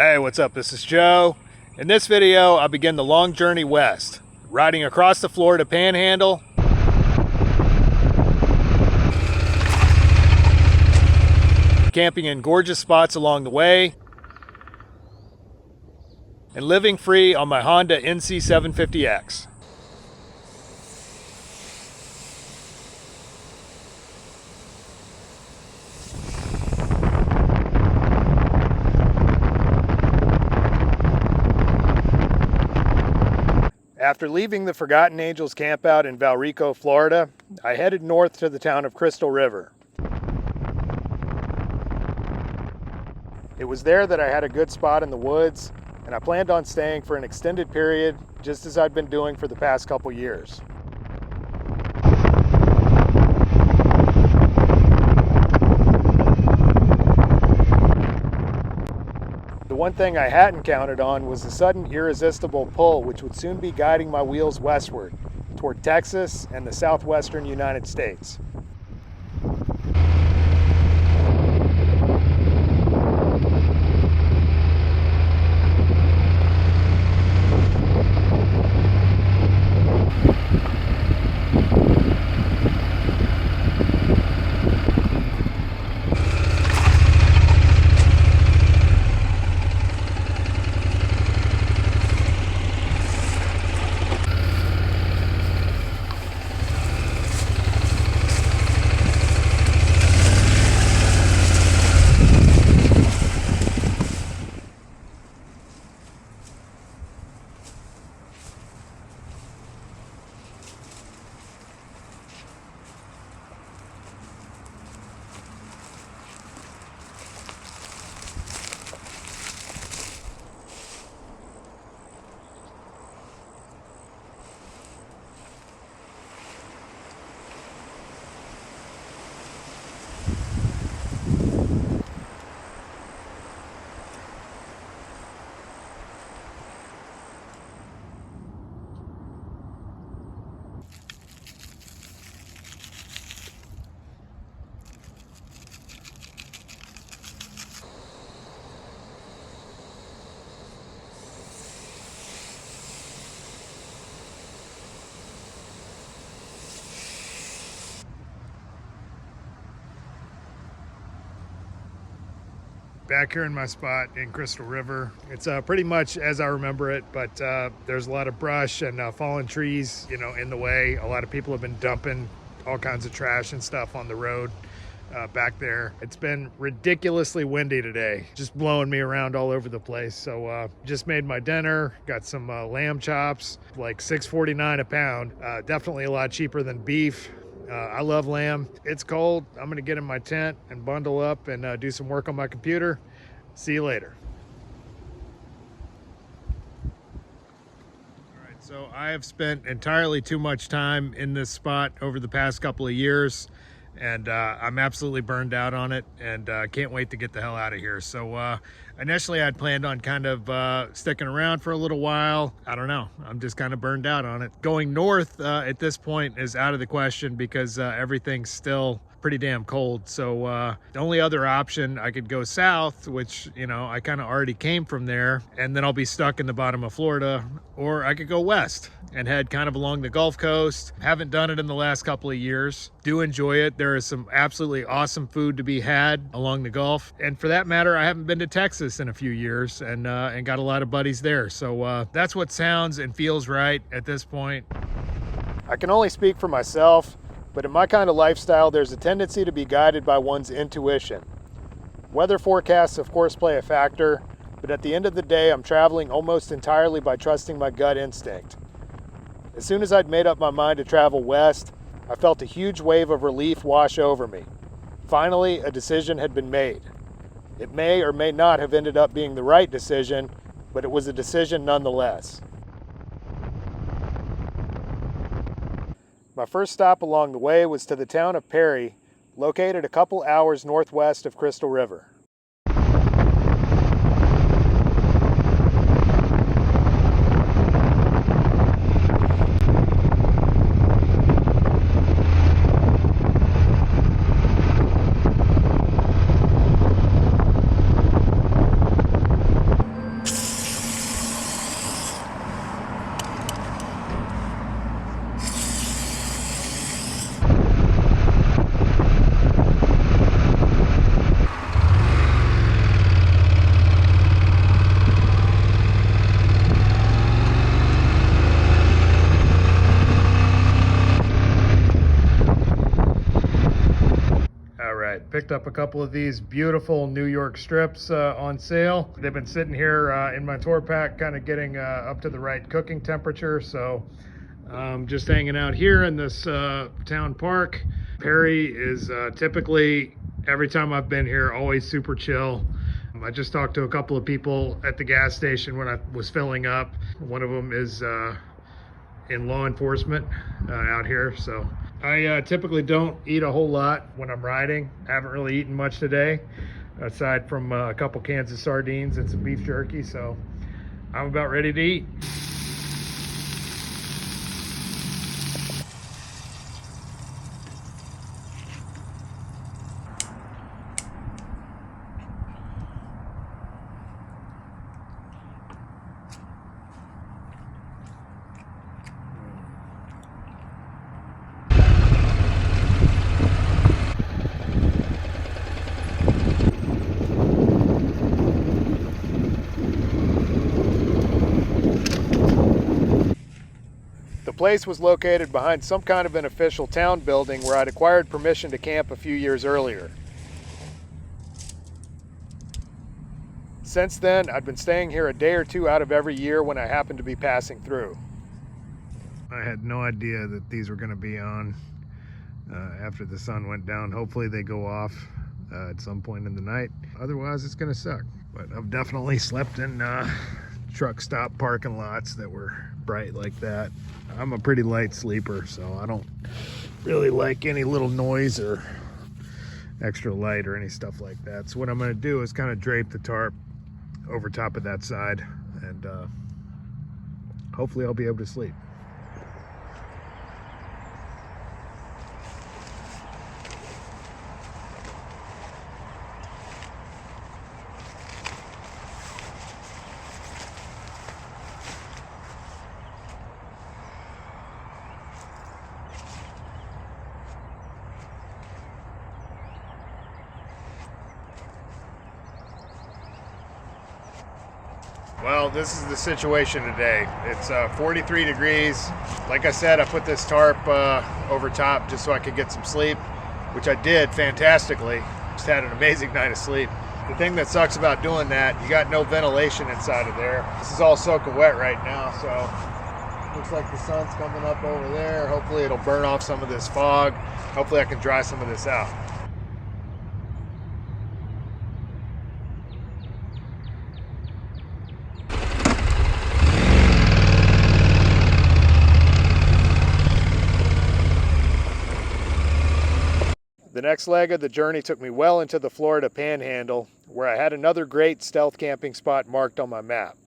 Hey, what's up? This is Joe. In this video, I'll begin the long journey west, riding across the Florida Panhandle, camping in gorgeous spots along the way, and living free on my Honda NC750X. After leaving the Forgotten Angels campout in Valrico, Florida, I headed north to the town of Crystal River. It was there that I had a good spot in the woods, and I planned on staying for an extended period, just as I'd been doing for the past couple years. The one thing I hadn't counted on was the sudden irresistible pull which would soon be guiding my wheels westward, toward Texas and the southwestern United States. Back here in my spot in Crystal River. It's pretty much as I remember it, but there's a lot of brush and fallen trees, in the way. A lot of people have been dumping all kinds of trash and stuff on the road back there. It's been ridiculously windy today, just blowing me around all over the place. So just made my dinner, got some lamb chops, like $6.49 a pound. Definitely a lot cheaper than beef. I love lamb. It's cold. I'm gonna get in my tent and bundle up and do some work on my computer. See you later. All right, so I have spent entirely too much time in this spot over the past couple of years, and I'm absolutely burned out on it, and can't wait to get the hell out of here. So initially I'd planned on kind of sticking around for a little while. I don't know, I'm just kind of burned out on it. Going north at this point is out of the question because everything's still pretty damn cold. So the only other option, I could go south, which I kind of already came from there, and then I'll be stuck in the bottom of Florida, or I could go west and head kind of along the Gulf Coast. Haven't done it in the last couple of years. Do enjoy it. There is some absolutely awesome food to be had along the Gulf, and for that matter, I haven't been to Texas in a few years, and got a lot of buddies there. So that's what sounds and feels right at this point. I can only speak for myself, but in my kind of lifestyle, there's a tendency to be guided by one's intuition. Weather forecasts, of course, play a factor, but at the end of the day, I'm traveling almost entirely by trusting my gut instinct. As soon as I'd made up my mind to travel west, I felt a huge wave of relief wash over me. Finally, a decision had been made. It may or may not have ended up being the right decision, but it was a decision nonetheless. My first stop along the way was to the town of Perry, located a couple hours northwest of Crystal River. picked up a couple of these beautiful New York strips on sale. They've been sitting here in my tour pack, kind of getting up to the right cooking temperature. So just hanging out here in this town park. Perry is typically, every time I've been here, always super chill. I just talked to a couple of people at the gas station when I was filling up. One of them is in law enforcement out here. So I typically don't eat a whole lot when I'm riding. I haven't really eaten much today, aside from a couple cans of sardines and some beef jerky. So I'm about ready to eat. The place was located behind some kind of an official town building where I'd acquired permission to camp a few years earlier. Since then, I'd been staying here a day or two out of every year when I happened to be passing through. I had no idea that these were going to be on after the sun went down. Hopefully they go off at some point in the night. Otherwise, it's going to suck. But I've definitely slept in truck stop parking lots that were bright like that. I'm a pretty light sleeper, so I don't really like any little noise or extra light or any stuff like that. So what I'm going to do is kind of drape the tarp over top of that side, and hopefully I'll be able to sleep. Well, this is the situation today. It's 43 degrees. Like I said, I put this tarp over top just so I could get some sleep, which I did fantastically. Just had an amazing night of sleep. The thing that sucks about doing that, you got no ventilation inside of there. This is all soaking wet right now, so looks like the sun's coming up over there. Hopefully it'll burn off some of this fog. Hopefully I can dry some of this out. The next leg of the journey took me well into the Florida Panhandle, where I had another great stealth camping spot marked on my map.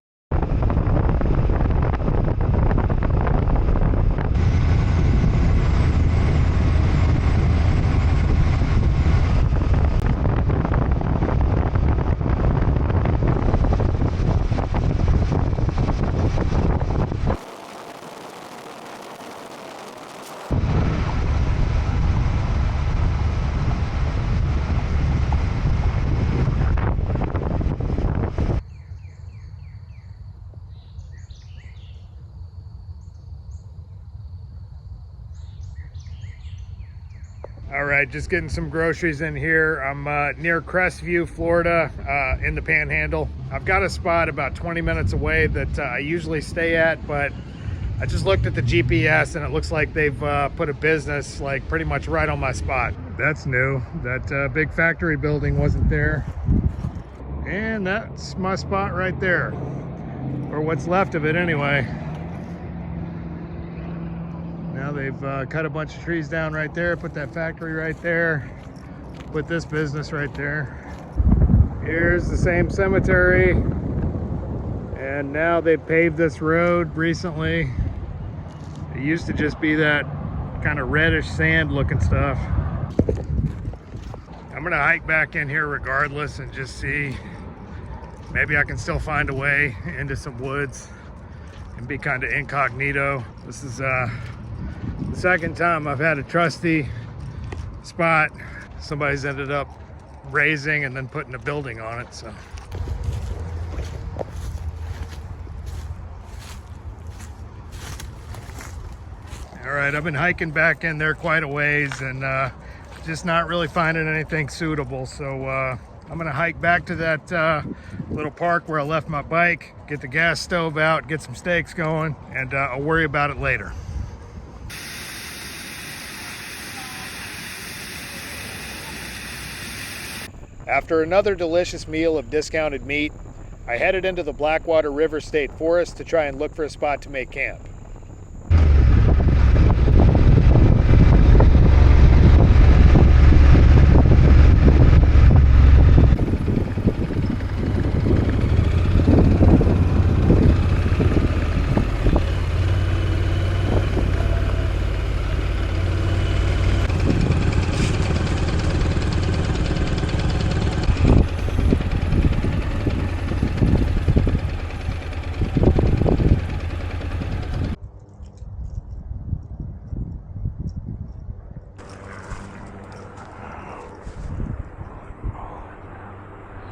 All right, just getting some groceries in here. I'm near Crestview, Florida, in the Panhandle. I've got a spot about 20 minutes away that I usually stay at, but I just looked at the GPS and it looks like they've put a business like pretty much right on my spot. That's new. That big factory building wasn't there. And that's my spot right there, or what's left of it anyway. Now they've cut a bunch of trees down right there, put that factory right there, put this business right there. Here's the same cemetery, and now they've paved this road recently. It used to just be that kind of reddish sand looking stuff. I'm gonna hike back in here regardless and just see, maybe I can still find a way into some woods and be kind of incognito. This is the second time I've had a trusty spot somebody's ended up raising and then putting a building on it. So all right, I've been hiking back in there quite a ways, and just not really finding anything suitable. So I'm gonna hike back to that little park where I left my bike, get the gas stove out, get some steaks going, and I'll worry about it later. After another delicious meal of discounted meat, I headed into the Blackwater River State Forest to try and look for a spot to make camp.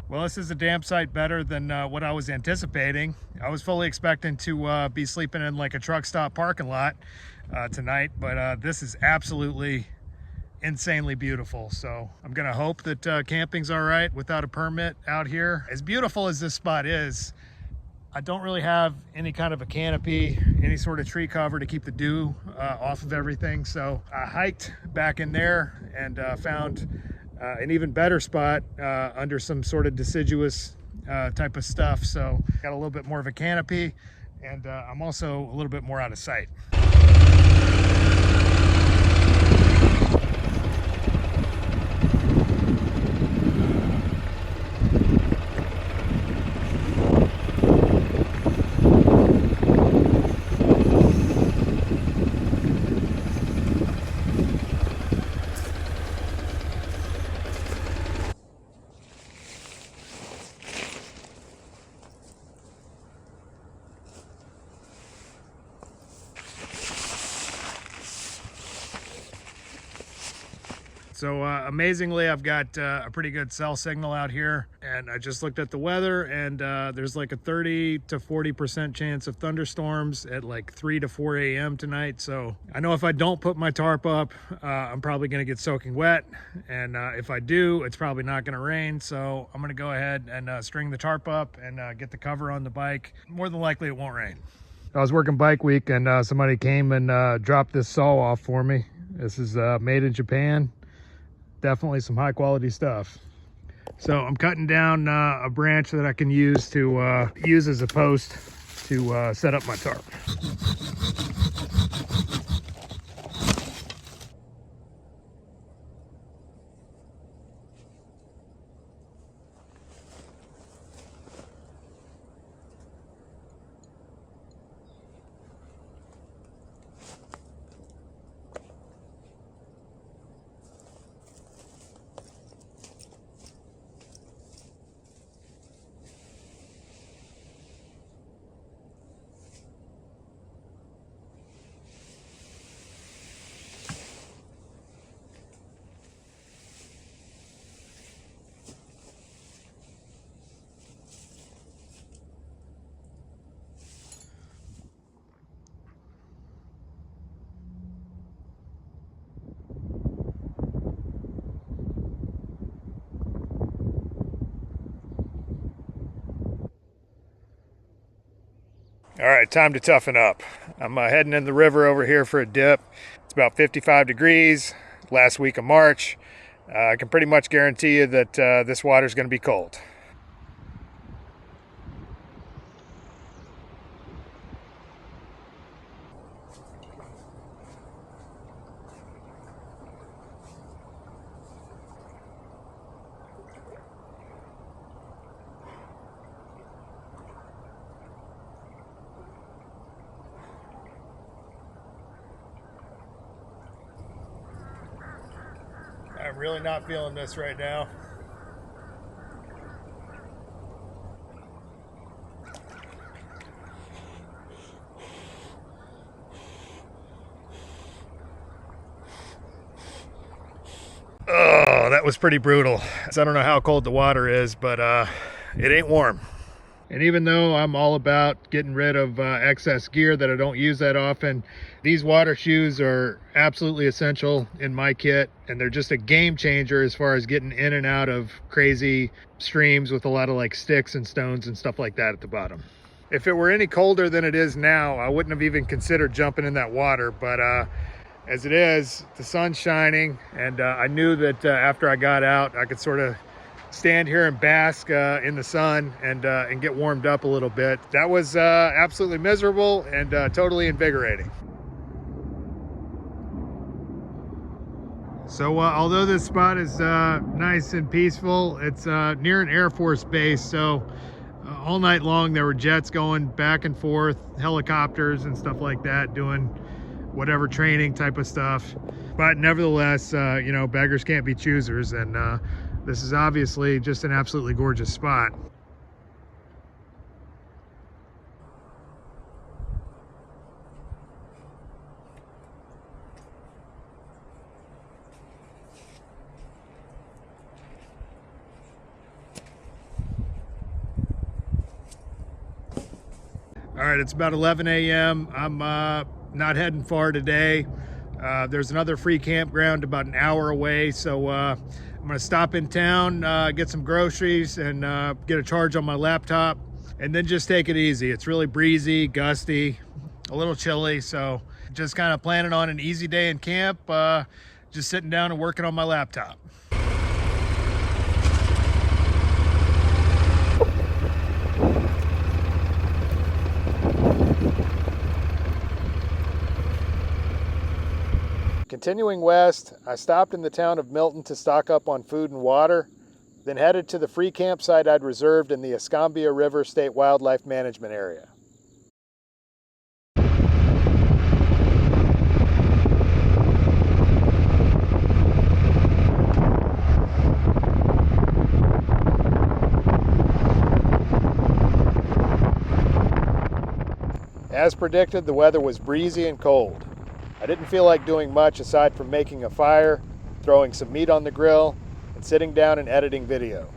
Well, this is a damn sight better than what I was anticipating. I was fully expecting to be sleeping in like a truck stop parking lot tonight, but this is absolutely insanely beautiful. So I'm gonna hope that camping's all right without a permit out here. As beautiful as this spot is, I don't really have any kind of a canopy, any sort of tree cover to keep the dew off of everything. So I hiked back in there and found an even better spot under some sort of deciduous type of stuff. So got a little bit more of a canopy, and I'm also a little bit more out of sight. So amazingly, I've got a pretty good cell signal out here, and I just looked at the weather, and there's like a 30 to 40% chance of thunderstorms at like 3 to 4 a.m. tonight. So I know if I don't put my tarp up, I'm probably gonna get soaking wet, and if I do, it's probably not gonna rain. So I'm gonna go ahead and string the tarp up and get the cover on the bike. More than likely it won't rain. I was working bike week, and somebody came and dropped this saw off for me. This is made in Japan. Definitely some high quality stuff. So I'm cutting down a branch that I can use to use as a post to set up my tarp. All right, time to toughen up. I'm heading in the river over here for a dip. It's about 55 degrees, last week of March. I can pretty much guarantee you that this water is going to be cold. I'm really not feeling this right now. Oh, that was pretty brutal. I don't know how cold the water is, but it ain't warm. And even though I'm all about getting rid of excess gear that I don't use that often, these water shoes are absolutely essential in my kit, and they're just a game changer as far as getting in and out of crazy streams with a lot of like sticks and stones and stuff like that at the bottom. If it were any colder than it is now, I wouldn't have even considered jumping in that water, but as it is, the sun's shining, and I knew that after I got out, I could sort of stand here and bask in the sun and get warmed up a little bit. That was absolutely miserable and totally invigorating. So although this spot is nice and peaceful, it's near an Air Force base, so all night long there were jets going back and forth, helicopters and stuff like that, doing whatever training type of stuff. But nevertheless, you know, beggars can't be choosers, and this is obviously just an absolutely gorgeous spot. All right, it's about 11 a.m. I'm not heading far today. There's another free campground about an hour away, so I'm gonna stop in town, get some groceries, and get a charge on my laptop, and then just take it easy. It's really breezy, gusty, a little chilly, so just kind of planning on an easy day in camp, just sitting down and working on my laptop. Continuing west, I stopped in the town of Milton to stock up on food and water, then headed to the free campsite I'd reserved in the Escambia River State Wildlife Management Area. As predicted, the weather was breezy and cold. I didn't feel like doing much aside from making a fire, throwing some meat on the grill, and sitting down and editing video.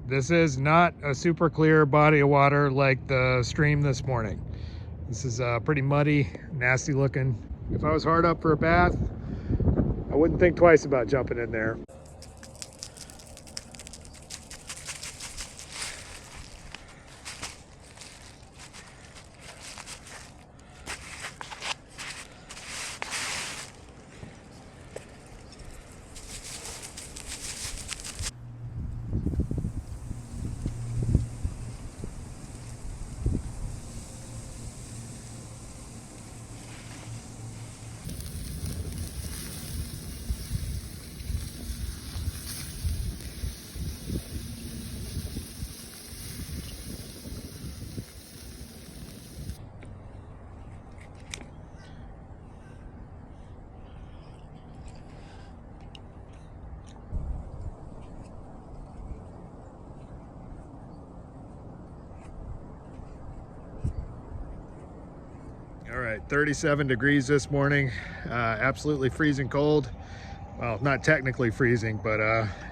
This is not a super clear body of water like the stream this morning. This is pretty muddy, nasty looking. If I was hard up for a bath, I wouldn't think twice about jumping in there. All right, 37 degrees this morning, absolutely freezing cold. Well, not technically freezing, but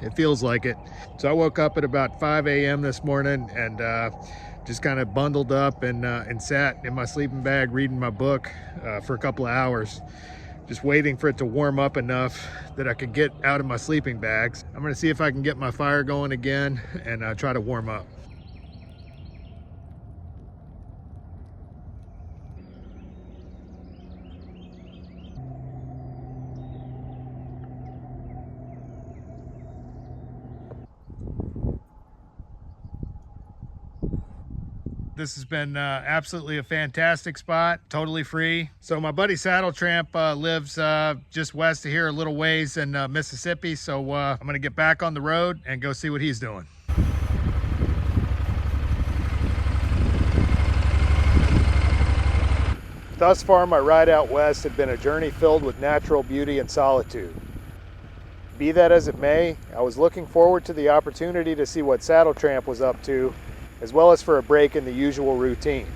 it feels like it. So I woke up at about 5 a.m. this morning and just kind of bundled up and sat in my sleeping bag reading my book for a couple of hours, just waiting for it to warm up enough that I could get out of my sleeping bags. I'm gonna see if I can get my fire going again and try to warm up. This has been absolutely a fantastic spot, totally free. So my buddy Saddle Tramp lives just west of here a little ways in Mississippi. So I'm gonna get back on the road and go see what he's doing. Thus far, my ride out west had been a journey filled with natural beauty and solitude. Be that as it may, I was looking forward to the opportunity to see what Saddle Tramp was up to, as well as for a break in the usual routine.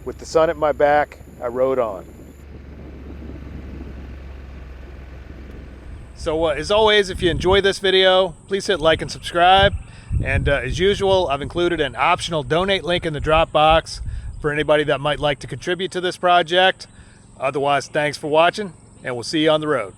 With the sun at my back, I rode on. So as always, if you enjoy this video, please hit like and subscribe. And as usual, I've included an optional donate link in the drop box for anybody that might like to contribute to this project. Otherwise, thanks for watching, and we'll see you on the road.